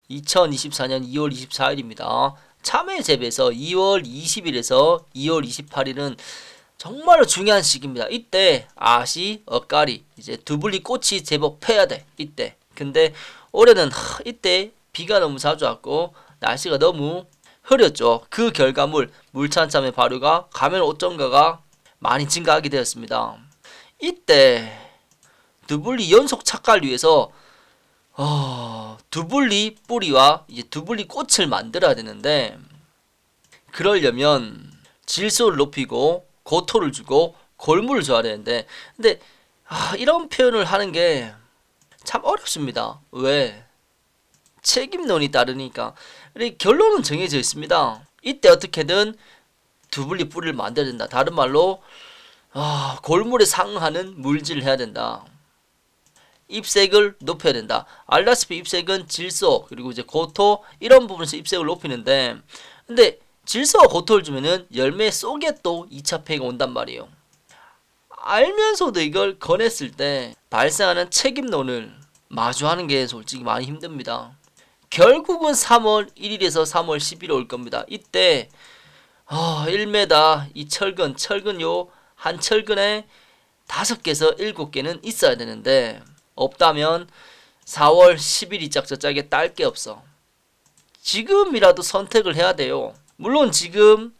2024년 2월 24일입니다. 참외 재배에서 2월 20일에서 2월 28일은 정말로 중요한 시기입니다. 이때 아시, 엇가리, 이제 두블리 꽃이 제법 펴야 돼. 이때. 근데 올해는 이때 비가 너무 자주 왔고 날씨가 너무 흐렸죠. 그 결과물 물찬 참외 발효가 가면 옷정가가 많이 증가하게 되었습니다. 이때 두블리 연속 착과를 위해서 두블리 뿌리와 이제 두블리 꽃을 만들어야 되는데, 그러려면 질소를 높이고 고토를 주고 골무를 줘야 되는데, 근데 이런 표현을 하는 게 참 어렵습니다. 왜? 책임론이 따르니까. 결론은 정해져 있습니다. 이때 어떻게든 두블리 뿌리를 만들어야 된다. 다른 말로 골물에 상응하는 물질을 해야 된다. 잎색을 높여야 된다. 알다시피 잎색은 질소 그리고 이제 고토 이런 부분에서 잎색을 높이는데, 근데 질소와 고토를 주면은 열매 속에 또 2차 폐가 온단 말이에요. 알면서도 이걸 권했을 때 발생하는 책임론을 마주하는 게 솔직히 많이 힘듭니다. 결국은 3월 1일에서 3월 10일에 올 겁니다. 이때 1m 이 철근 요 한 철근에 5개에서 7개는 있어야 되는데, 없다면 4월 10일 이 짝 저 짝에 딸 게 없어. 지금이라도 선택을 해야 돼요. 물론 지금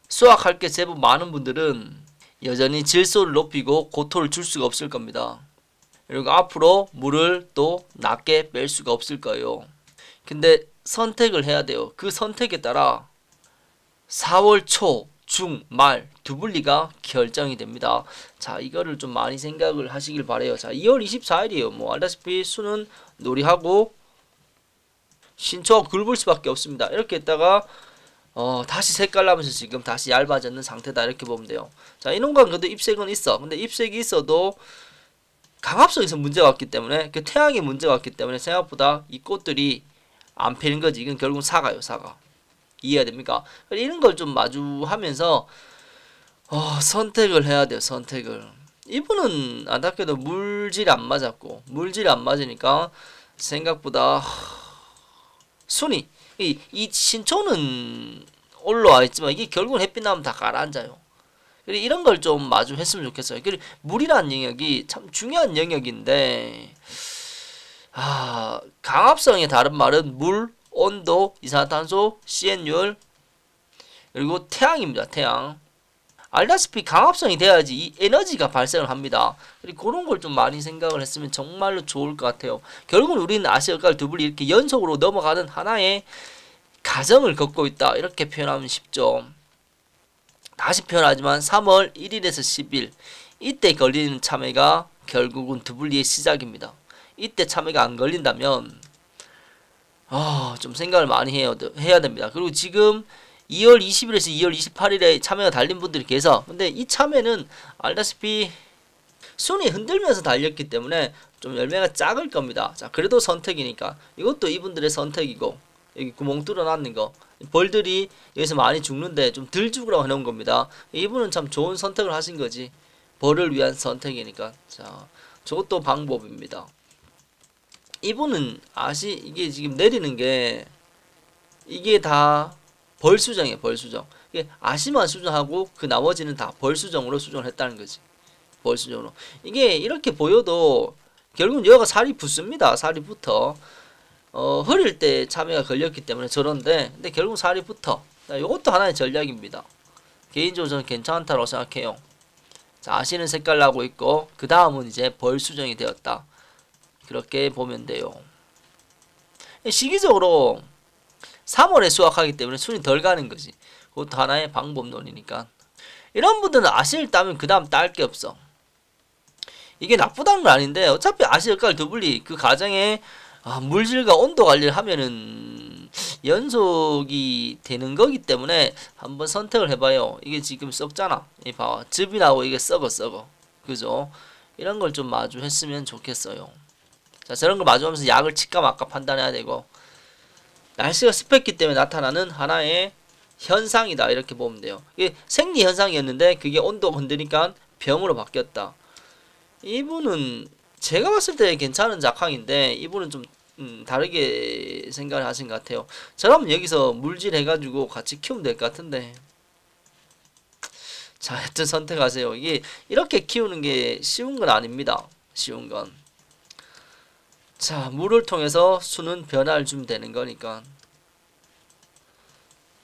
수확할 게 제법 많은 분들은 여전히 질소를 높이고 고토를 줄 수가 없을 겁니다. 그리고 앞으로 물을 또 낮게 뺄 수가 없을 거예요. 근데 선택을 해야 돼요. 그 선택에 따라 4월 초, 중, 말 두블리가 결정이 됩니다. 자, 이거를 좀 많이 생각을 하시길 바래요. 자, 2월 24일이에요. 뭐 알다시피 수는 놀이하고 신초가 굵을 수밖에 없습니다. 이렇게 했다가 다시 색깔 나면서 지금 다시 얇아졌는 상태다, 이렇게 보면 돼요. 자, 이놈과 그래도 잎색은 있어. 근데 잎색이 있어도 강합성에서 문제가 왔기 때문에, 그 태양에 문제가 왔기 때문에 생각보다 이 꽃들이 안 피는 거지. 이건 결국 사과요, 사과. 이해가 됩니까? 이런 걸 좀 마주하면서 선택을 해야 돼요. 선택을. 이분은 안타깝게도 물질이 안 맞았고, 물질이 안 맞으니까 생각보다 순이 이 신초는 올라와 있지만 이게 결국은 햇빛 나면 다 가라앉아요. 이런 걸 좀 마주했으면 좋겠어요. 물이라는 영역이 참 중요한 영역인데, 강합성의 다른 말은 물, 온도, 이산화탄소, CN율, 그리고 태양입니다. 태양. 알다시피 강합성이 돼야지 이 에너지가 발생을 합니다. 그리고 그런 걸 좀 많이 생각을 했으면 정말로 좋을 것 같아요. 결국은 우리는 아시아갈 두블리 이렇게 연속으로 넘어가는 하나의 과정을 걷고 있다, 이렇게 표현하면 쉽죠. 다시 표현하지만 3월 1일에서 10일 이때 걸리는 참외가 결국은 두블리의 시작입니다. 이때 참외가 안 걸린다면 좀 생각을 많이 해야 됩니다. 그리고 지금 2월 20일에서 2월 28일에 참외가 달린 분들이 계셔. 근데 이 참외는 알다시피 순이 흔들면서 달렸기 때문에 좀 열매가 작을 겁니다. 자, 그래도 선택이니까 이것도 이분들의 선택이고, 여기 구멍 뚫어놨는 거 벌들이 여기서 많이 죽는데 좀 덜 죽으라고 해놓은 겁니다. 이분은 참 좋은 선택을 하신 거지. 벌을 위한 선택이니까. 자, 저것도 방법입니다. 이분은 이게 지금 내리는 게 이게 다 벌수정이에요. 벌수정. 이게 아시만 수정하고 그 나머지는 다 벌수정으로 수정을 했다는 거지. 벌수정으로. 이게 이렇게 보여도 결국은 여기가 살이 붙습니다. 살이 붙어. 흐릴 때 참외가 걸렸기 때문에 저런데, 근데 결국 살이 붙어. 이것도 하나의 전략입니다. 개인적으로 저는 괜찮다고 생각해요. 자, 아시는 색깔 나고 있고, 그 다음은 이제 벌수정이 되었다, 그렇게 보면 돼요. 시기적으로 3월에 수확하기 때문에 순이 덜 가는 거지. 그것도 하나의 방법론이니까. 이런 분들은 아실 따면 그 다음 딸 게 없어. 이게 나쁘다는 건 아닌데, 어차피 아시역갈 두블리 그 과정에 물질과 온도 관리를 하면은 연속이 되는 거기 때문에 한번 선택을 해봐요. 이게 지금 썩잖아. 이 봐봐, 즙이 나고 이게 썩어. 그죠? 이런 걸 좀 마주했으면 좋겠어요. 자, 저런 걸 마주하면서 약을 칠까 말까 판단해야 되고, 날씨가 습했기 때문에 나타나는 하나의 현상이다, 이렇게 보면 돼요. 이게 생리 현상이었는데 그게 온도가 흔드니까 병으로 바뀌었다. 이분은 제가 봤을 때 괜찮은 작황인데, 이분은 좀 다르게 생각을 하신 것 같아요. 저라면 여기서 물질 해가지고 같이 키우면 될 것 같은데. 자, 하여튼 선택하세요. 이게 이렇게 키우는 게 쉬운 건 아닙니다. 쉬운 건. 자, 물을 통해서 수는 변화를 주면 되는 거니까.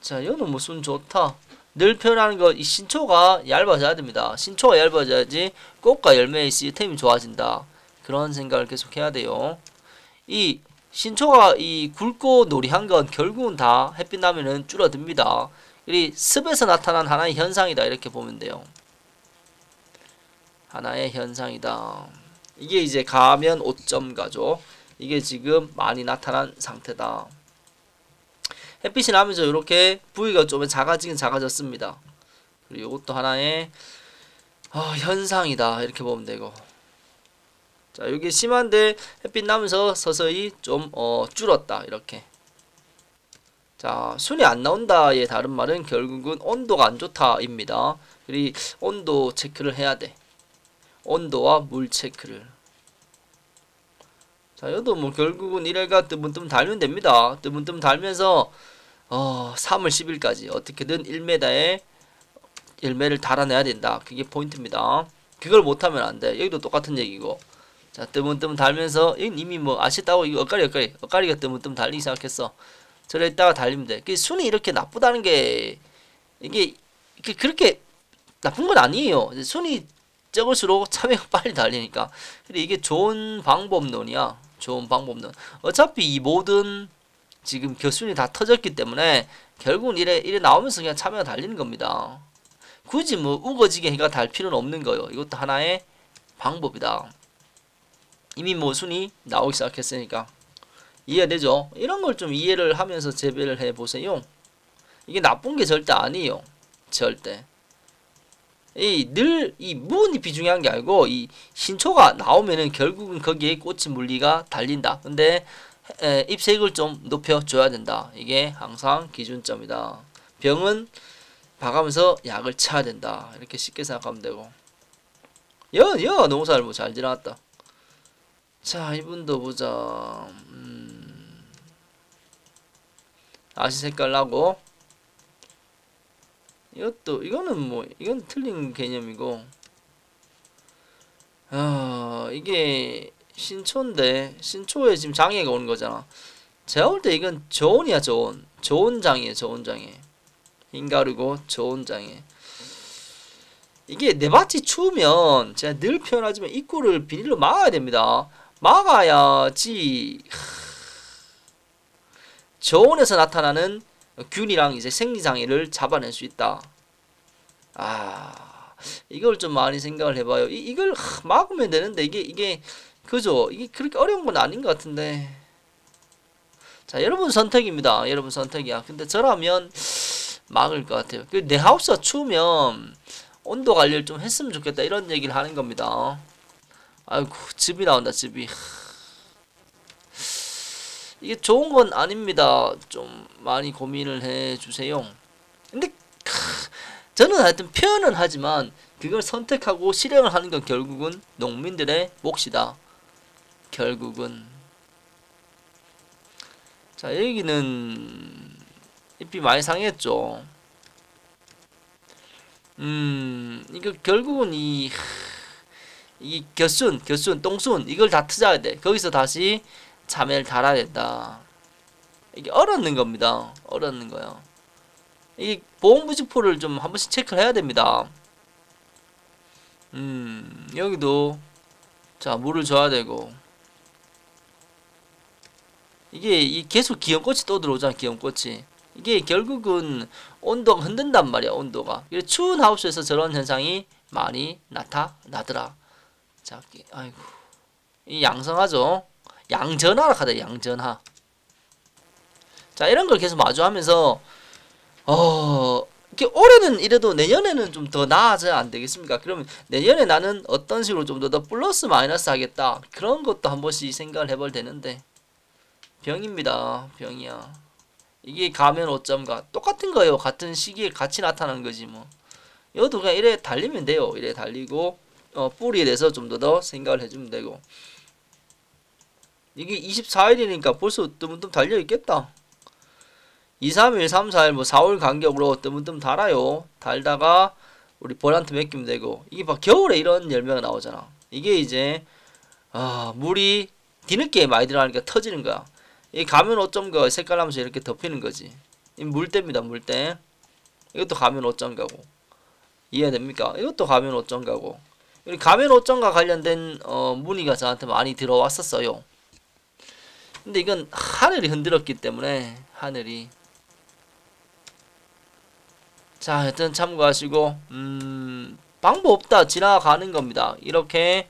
자, 이거는 뭐 순 좋다. 늘 표현하는 거, 이 신초가 얇아져야 됩니다. 신초가 얇아져야지 꽃과 열매의 시스템이 좋아진다. 그런 생각을 계속 해야 돼요. 이 신초가 이 굵고 노리한 건 결국은 다 햇빛 나면은 줄어듭니다. 이 습에서 나타난 하나의 현상이다. 이렇게 보면 돼요. 하나의 현상이다. 이게 이제 가면 오점가죠. 이게 지금 많이 나타난 상태다. 햇빛이 나면서 이렇게 부위가 좀 작아지긴 작아졌습니다. 그리고 이것도 하나의 현상이다. 이렇게 보면 되고. 자, 이게 심한데 햇빛 나면서 서서히 좀 줄었다. 이렇게. 자, 순이 안 나온다의 다른 말은 결국은 온도가 안 좋다입니다. 그리고 온도 체크를 해야 돼. 온도와 물 체크를. 자, 여도 뭐 결국은 이래가 뜨문뜨문 달면 됩니다. 뜨문뜨문 달면서 3월 10일까지 어떻게든 1m에 열매를 달아내야 된다. 그게 포인트입니다. 그걸 못하면 안 돼. 여기도 똑같은 얘기고. 자, 뜨문뜨문 달면서 이미 뭐 아시다고 이거 엇가리가 뜨문뜨문 달리기 시작했어. 저래 있다가 달리면 돼. 그 순이 이렇게 나쁘다는 게 이게 그렇게 나쁜 건 아니에요. 순이 적을수록 참외가 빨리 달리니까. 근데 이게 좋은 방법론이야. 좋은 방법론. 어차피 이 모든 지금 겨순이 다 터졌기 때문에 결국은 이래 나오면서 그냥 참외가 달리는 겁니다. 굳이 뭐 우거지게 해가 달 필요는 없는 거예요. 이것도 하나의 방법이다. 이미 뭐 순이 나오기 시작했으니까. 이해되죠? 이런 걸 좀 이해를 하면서 재배를 해보세요. 이게 나쁜 게 절대 아니에요. 절대. 늘 이 무은잎이 중요한 게 아니고 이 신초가 나오면은 결국은 거기에 꽃이 물리가 달린다. 근데 잎색을 좀 높여줘야 된다. 이게 항상 기준점이다. 병은 봐가면서 약을 쳐야 된다. 이렇게 쉽게 생각하면 되고. 농사를 뭐 잘 지나갔다. 자, 이분도 보자. 아시 색깔 나고. 이건 틀린 개념이고. 이게 신초인데, 신초에 지금 장애가 오는 거잖아. 제가 볼 때 이건 저온이야, 저온. 저온 장애, 저온 장애. 흰가루고, 저온 장애. 이게 내 밭이 추우면, 제가 늘 표현하지만 입구를 비닐로 막아야 됩니다. 막아야지, 저온에서 나타나는 균이랑 이제 생리장애를 잡아낼 수 있다. 이걸 좀 많이 생각을 해봐요. 이걸 막으면 되는데 이게 그죠? 이게 그렇게 어려운 건 아닌 것 같은데. 자, 여러분 선택입니다. 여러분 선택이야. 근데 저라면 막을 것 같아요. 내 하우스가 추우면 온도 관리를 좀 했으면 좋겠다. 이런 얘기를 하는 겁니다. 아이고, 즙이 나온다, 즙이. 이게 좋은 건 아닙니다. 좀 많이 고민을 해주세요. 근데 저는 하여튼 표현은 하지만 그걸 선택하고 실행을 하는 건 결국은 농민들의 몫이다. 결국은. 자, 여기는 잎이 많이 상했죠. 이거 결국은 이 겨순, 똥순 이걸 다 트자야 돼. 거기서 다시 참외를 달아야 된다. 이게 얼었는 겁니다. 얼었는 거야. 이 보온부직포를 좀 한 번씩 체크를 해야 됩니다. 여기도 자, 물을 줘야 되고. 이게 계속 기염꽃이 또 들어오잖아. 기염꽃이. 이게 결국은 온도가 흔든단 말이야. 온도가. 추운 하우스에서 저런 현상이 많이 나타나더라. 자, 아이고, 이 양성하죠. 양전하라 하다. 양전하. 자, 이런 걸 계속 마주하면서 이렇게 올해는 이래도 내년에는 좀 더 나아져야 안 되겠습니까? 그러면 내년에 나는 어떤 식으로 좀 더 플러스 마이너스 하겠다. 그런 것도 한 번씩 생각을 해볼 되는데. 병입니다. 병이야. 이게 가면 오점과 똑같은 거예요. 같은 시기에 같이 나타나는 거지 뭐. 이것도 그냥 이래 달리면 돼요. 이래 달리고 뿌리에 대해서 좀 더 생각을 해주면 되고. 이게 24일이니까 벌써 뜨문뜨문 달려있겠다. 2, 3일, 3, 4일, 뭐 4월 간격으로 뜨문뜨문 달아요. 달다가 우리 벌한테 맡기면 되고. 이게 봐, 겨울에 이런 열매가 나오잖아. 이게 이제 물이 뒤늦게 많이 들어가니까 터지는 거야. 이 가면 어쩜가 색깔나면서 이렇게 덮이는 거지. 이 물때입니다, 물때. 이것도 가면 어쩐가고. 이해됩니까? 이것도 가면 어쩐가고. 가면 어쩐가 관련된 문의가 저한테 많이 들어왔었어요. 근데 이건 하늘이 흔들었기 때문에 하늘이. 자, 하여튼 참고하시고 방법 없다 지나가는 겁니다. 이렇게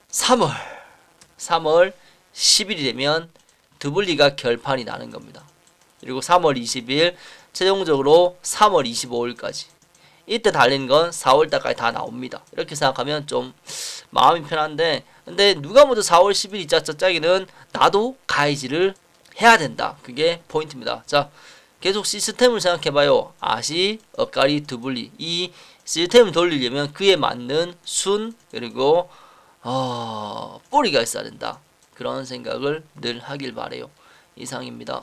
3월 10일이 되면 드블리가 결판이 나는 겁니다. 그리고 3월 20일 최종적으로 3월 25일까지 이때 달린 건 4월달까지 다 나옵니다. 이렇게 생각하면 좀 마음이 편한데, 근데 누가 먼저 4월 10일 이자 저짜기는 나도 가이지를 해야 된다. 그게 포인트입니다. 자, 계속 시스템을 생각해봐요. 아시, 엇가리, 드블리. 이 시스템을 돌리려면 그에 맞는 순, 그리고 뿌리가 있어야 된다. 그런 생각을 늘 하길 바래요. 이상입니다.